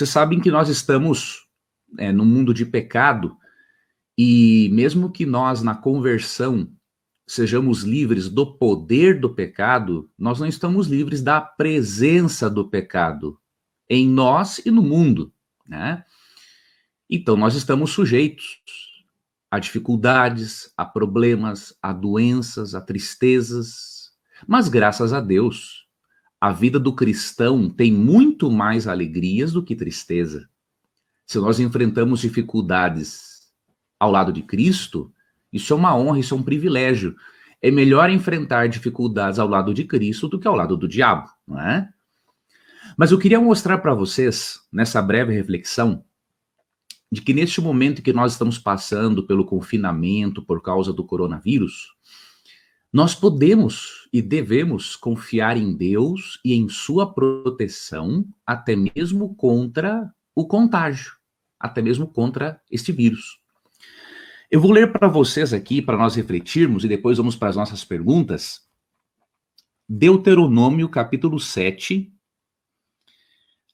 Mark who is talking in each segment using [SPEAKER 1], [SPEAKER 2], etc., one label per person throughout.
[SPEAKER 1] Vocês sabem que nós estamos no mundo de pecado e mesmo que nós, na conversão, sejamos livres do poder do pecado, nós não estamos livres da presença do pecado em nós e no mundo, né? Então, nós estamos sujeitos a dificuldades, a problemas, a doenças, a tristezas, mas graças a Deus, a vida do cristão tem muito mais alegrias do que tristeza. Se nós enfrentamos dificuldades ao lado de Cristo, isso é uma honra, isso é um privilégio. É melhor enfrentar dificuldades ao lado de Cristo do que ao lado do diabo, não é? Mas eu queria mostrar para vocês, nessa breve reflexão, de que neste momento em que nós estamos passando pelo confinamento por causa do coronavírus, nós podemos e devemos confiar em Deus e em sua proteção, até mesmo contra o contágio, até mesmo contra este vírus. Eu vou ler para vocês aqui, para nós refletirmos, e depois vamos para as nossas perguntas, Deuteronômio, capítulo 7,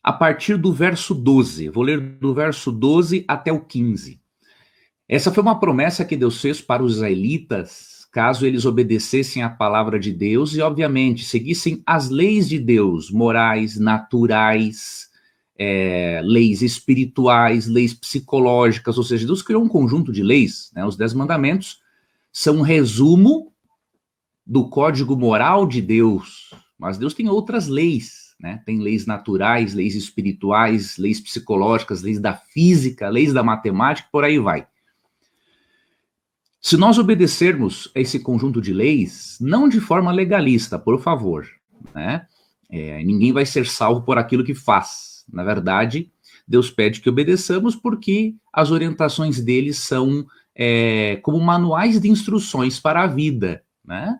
[SPEAKER 1] a partir do verso 12. Vou ler do verso 12 até o 15. Essa foi uma promessa que Deus fez para os israelitas, caso eles obedecessem à palavra de Deus e, obviamente, seguissem as leis de Deus, morais, naturais, leis espirituais, leis psicológicas, ou seja, Deus criou um conjunto de leis, né? Os 10 mandamentos são um resumo do código moral de Deus, mas Deus tem outras leis, né? Tem leis naturais, leis espirituais, leis psicológicas, leis da física, leis da matemática, por aí vai. Se nós obedecermos a esse conjunto de leis, não de forma legalista, por favor, né? Ninguém vai ser salvo por aquilo que faz. Na verdade, Deus pede que obedeçamos porque as orientações dele são como manuais de instruções para a vida, né?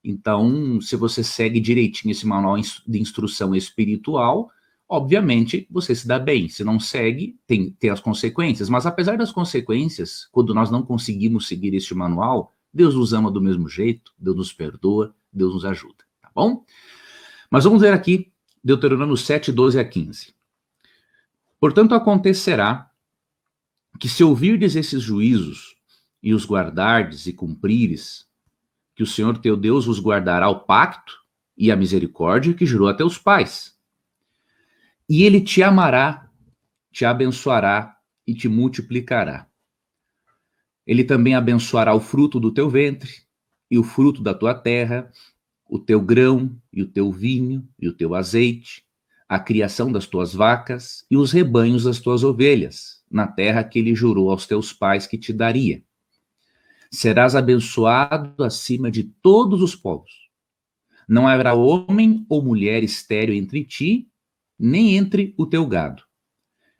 [SPEAKER 1] Então, se você segue direitinho esse manual de instrução espiritual, obviamente você se dá bem. Se não segue, tem as consequências. Mas apesar das consequências, quando nós não conseguimos seguir este manual, Deus nos ama do mesmo jeito, Deus nos perdoa, Deus nos ajuda, tá bom? Mas vamos ler aqui Deuteronômio 7, 12 a 15. Portanto, acontecerá que se ouvirdes esses juízos e os guardardes e cumprires, que o Senhor teu Deus vos guardará o pacto e a misericórdia que jurou a teus pais. E ele te amará, te abençoará e te multiplicará. Ele também abençoará o fruto do teu ventre e o fruto da tua terra, o teu grão e o teu vinho e o teu azeite, a criação das tuas vacas e os rebanhos das tuas ovelhas, na terra que ele jurou aos teus pais que te daria. Serás abençoado acima de todos os povos. Não haverá homem ou mulher estéril entre ti, nem entre o teu gado.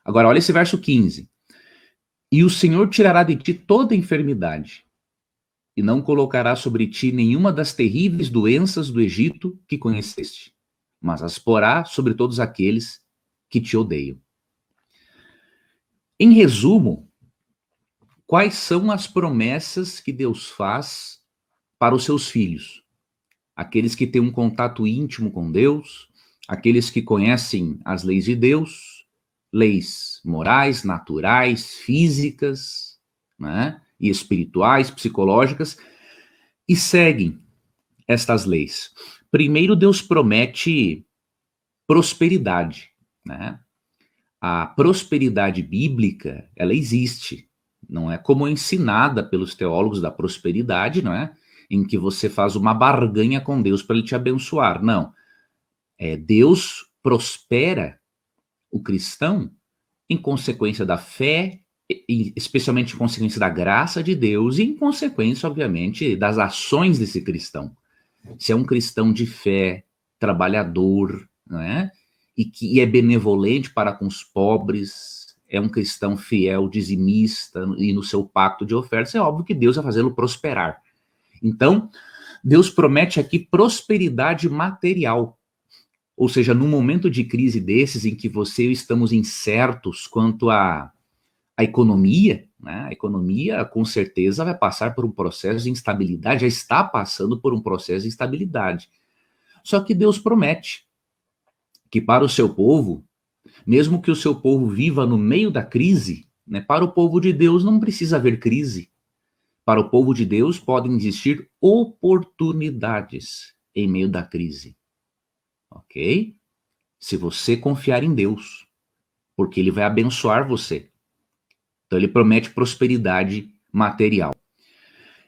[SPEAKER 1] Agora, olha esse verso 15. E o Senhor tirará de ti toda enfermidade, e não colocará sobre ti nenhuma das terríveis doenças do Egito que conheceste, mas as porá sobre todos aqueles que te odeiam. Em resumo, quais são as promessas que Deus faz para os seus filhos? Aqueles que têm um contato íntimo com Deus, aqueles que conhecem as leis de Deus, leis morais, naturais, físicas, né, e espirituais, psicológicas, e seguem estas leis. Primeiro, Deus promete prosperidade, né? A prosperidade bíblica, ela existe. Não é como ensinada pelos teólogos da prosperidade, não é? Em que você faz uma barganha com Deus para ele te abençoar. Não. Deus prospera o cristão em consequência da fé, especialmente em consequência da graça de Deus e em consequência, obviamente, das ações desse cristão. Se é um cristão de fé, trabalhador, não é? E é benevolente para com os pobres, é um cristão fiel, dizimista e no seu pacto de ofertas, é óbvio que Deus vai fazê-lo prosperar. Então, Deus promete aqui prosperidade material. Ou seja, num momento de crise desses, em que você e eu estamos incertos quanto à economia, né? A economia, com certeza, vai passar por um processo de instabilidade, já está passando por um processo de instabilidade. Só que Deus promete que para o seu povo Mesmo que o seu povo viva no meio da crise, né, para o povo de Deus não precisa haver crise. Para o povo de Deus podem existir oportunidades em meio da crise. Ok? Se você confiar em Deus, porque Ele vai abençoar você. Então ele promete prosperidade material.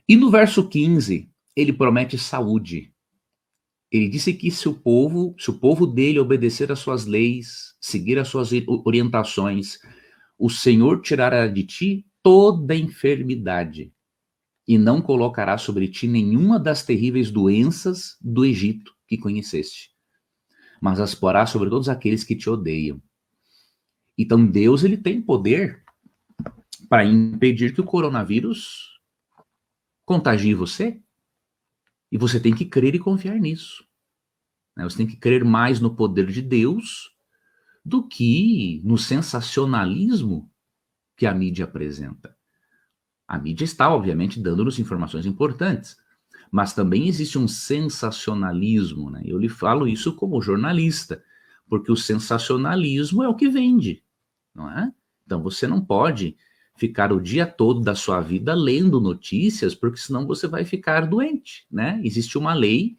[SPEAKER 1] E no verso 15, ele promete saúde. Ele disse que se o povo dele obedecer às suas leis, seguir as suas orientações, o Senhor tirará de ti toda enfermidade e não colocará sobre ti nenhuma das terríveis doenças do Egito que conheceste, mas as porá sobre todos aqueles que te odeiam. Então Deus, ele tem poder para impedir que o coronavírus contagie você, e você tem que crer e confiar nisso. Você tem que crer mais no poder de Deus do que no sensacionalismo que a mídia apresenta. A mídia está, obviamente, dando-nos informações importantes, mas também existe um sensacionalismo, né? Eu lhe falo isso como jornalista, porque o sensacionalismo é o que vende, não é? Então você não pode ficar o dia todo da sua vida lendo notícias, porque senão você vai ficar doente, né? Existe uma lei,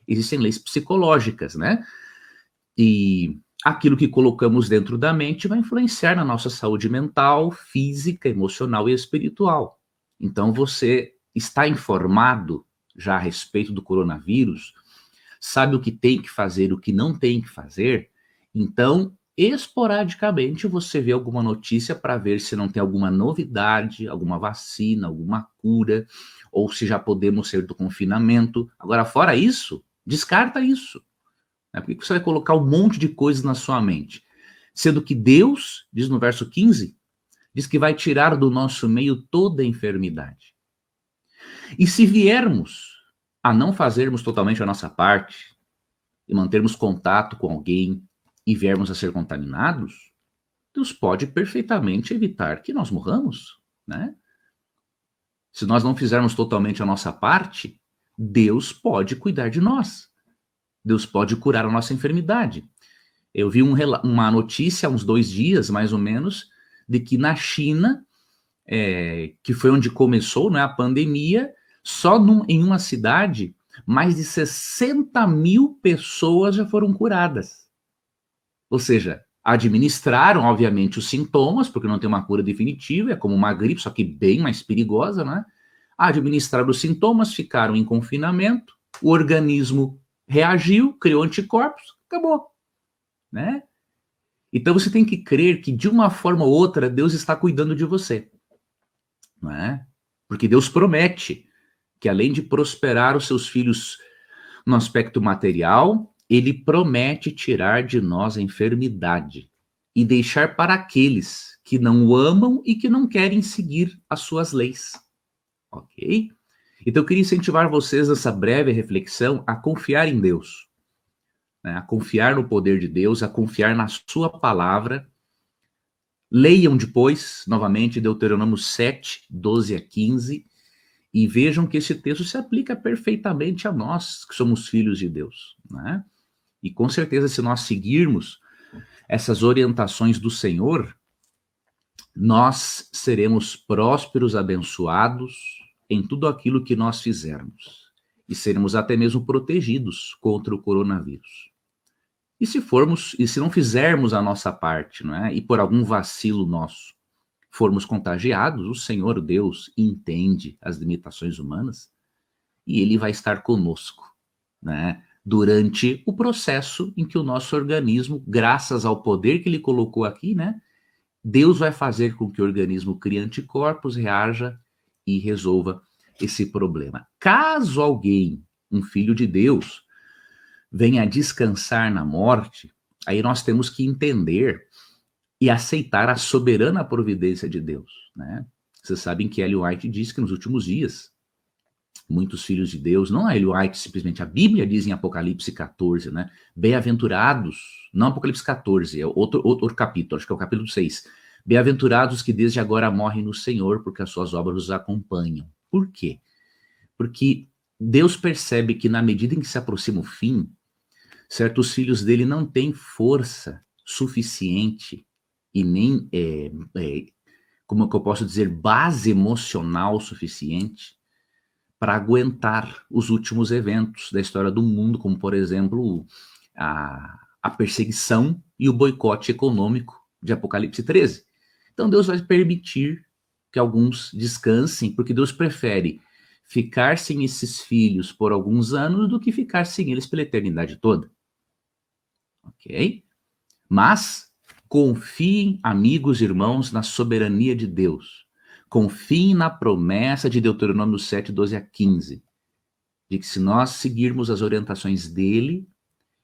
[SPEAKER 1] existem leis psicológicas, né? E aquilo que colocamos dentro da mente vai influenciar na nossa saúde mental, física, emocional e espiritual. Então você está informado já a respeito do coronavírus, sabe o que tem que fazer, o que não tem que fazer. Então, esporadicamente você vê alguma notícia para ver se não tem alguma novidade, alguma vacina, alguma cura, ou se já podemos sair do confinamento. Agora, fora isso, descarta isso. Por que você vai colocar um monte de coisas na sua mente? Sendo que Deus, diz no verso 15, diz que vai tirar do nosso meio toda enfermidade. E se viermos a não fazermos totalmente a nossa parte, e mantermos contato com alguém, e viermos a ser contaminados, Deus pode perfeitamente evitar que nós morramos, né? Se nós não fizermos totalmente a nossa parte, Deus pode cuidar de nós. Deus pode curar a nossa enfermidade. Eu vi uma notícia há uns 2 dias, mais ou menos, de que na China, que foi onde começou, né, a pandemia, só em uma cidade, mais de 60 mil pessoas já foram curadas. Ou seja, administraram, obviamente, os sintomas, porque não tem uma cura definitiva, é como uma gripe, só que bem mais perigosa, né? Administraram os sintomas, ficaram em confinamento, o organismo reagiu, criou anticorpos, acabou, né? Então você tem que crer que de uma forma ou outra Deus está cuidando de você, não é? Porque Deus promete que além de prosperar os seus filhos no aspecto material, ele promete tirar de nós a enfermidade e deixar para aqueles que não o amam e que não querem seguir as suas leis, ok? Então eu queria incentivar vocês nessa breve reflexão a confiar em Deus, né? A confiar no poder de Deus, a confiar na sua palavra. Leiam depois, novamente, Deuteronômio 7, 12 a 15, e vejam que esse texto se aplica perfeitamente a nós, que somos filhos de Deus, né? E com certeza, se nós seguirmos essas orientações do Senhor, nós seremos prósperos, abençoados em tudo aquilo que nós fizermos. E seremos até mesmo protegidos contra o coronavírus. E se não fizermos a nossa parte, não é? E por algum vacilo nosso formos contagiados, o Senhor Deus entende as limitações humanas e Ele vai estar conosco, né? Durante o processo em que o nosso organismo, graças ao poder que Ele colocou aqui, né? Deus vai fazer com que o organismo crie anticorpos, reaja e resolva esse problema. Caso alguém, um filho de Deus, venha descansar na morte, aí nós temos que entender e aceitar a soberana providência de Deus, né? Vocês sabem que Ellen White diz que nos últimos dias, muitos filhos de Deus, não a Ellen White, simplesmente a Bíblia diz em Apocalipse 14, né? Bem-aventurados, não Apocalipse 14, é outro capítulo, acho que é o capítulo 6. Bem-aventurados que desde agora morrem no Senhor, porque as suas obras os acompanham. Por quê? Porque Deus percebe que na medida em que se aproxima o fim, certos filhos dele não têm força suficiente e nem, como que eu posso dizer, base emocional suficiente para aguentar os últimos eventos da história do mundo, como, por exemplo, a perseguição e o boicote econômico de Apocalipse 13. Então Deus vai permitir que alguns descansem, porque Deus prefere ficar sem esses filhos por alguns anos do que ficar sem eles pela eternidade toda. Ok? Mas confiem, amigos e irmãos, na soberania de Deus. Confiem na promessa de Deuteronômio 7, 12 a 15, de que se nós seguirmos as orientações dele,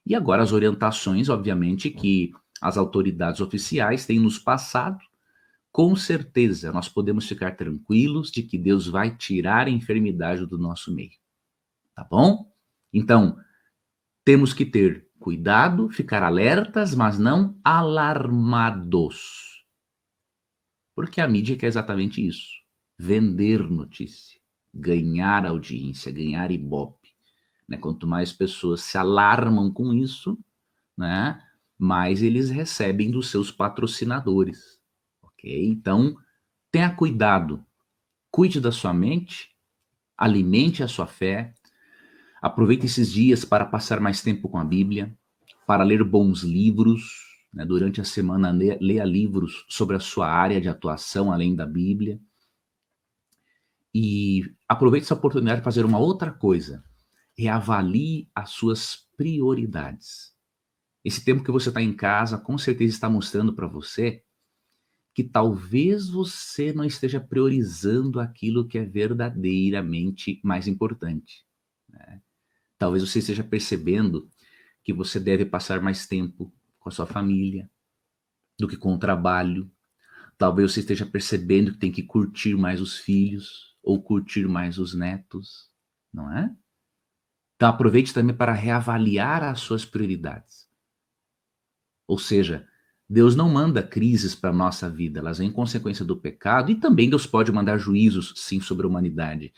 [SPEAKER 1] e agora as orientações, obviamente, que as autoridades oficiais têm nos passado, com certeza nós podemos ficar tranquilos de que Deus vai tirar a enfermidade do nosso meio. Tá bom? Então, temos que ter cuidado, ficar alertas, mas não alarmados. Porque a mídia quer exatamente isso: vender notícia, ganhar audiência, ganhar ibope. Né? Quanto mais pessoas se alarmam com isso, né, mais eles recebem dos seus patrocinadores. Ok? Então, tenha cuidado, cuide da sua mente, alimente a sua fé, aproveite esses dias para passar mais tempo com a Bíblia, para ler bons livros, né? Durante a semana leia livros sobre a sua área de atuação, além da Bíblia, e aproveite essa oportunidade para fazer uma outra coisa: reavalie as suas prioridades. Esse tempo que você está em casa, com certeza está mostrando para você que talvez você não esteja priorizando aquilo que é verdadeiramente mais importante, né? Talvez você esteja percebendo que você deve passar mais tempo com a sua família do que com o trabalho. Talvez você esteja percebendo que tem que curtir mais os filhos ou curtir mais os netos, não é? Então aproveite também para reavaliar as suas prioridades. Ou seja, Deus não manda crises para a nossa vida, elas vêm em consequência do pecado, e também Deus pode mandar juízos, sim, sobre a humanidade.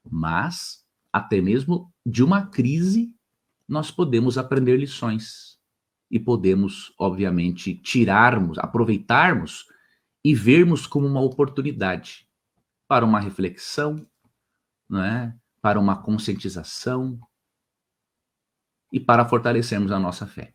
[SPEAKER 1] Mas, até mesmo de uma crise, nós podemos aprender lições. E podemos, obviamente, aproveitarmos e vermos como uma oportunidade para uma reflexão, não é? Para uma conscientização e para fortalecermos a nossa fé.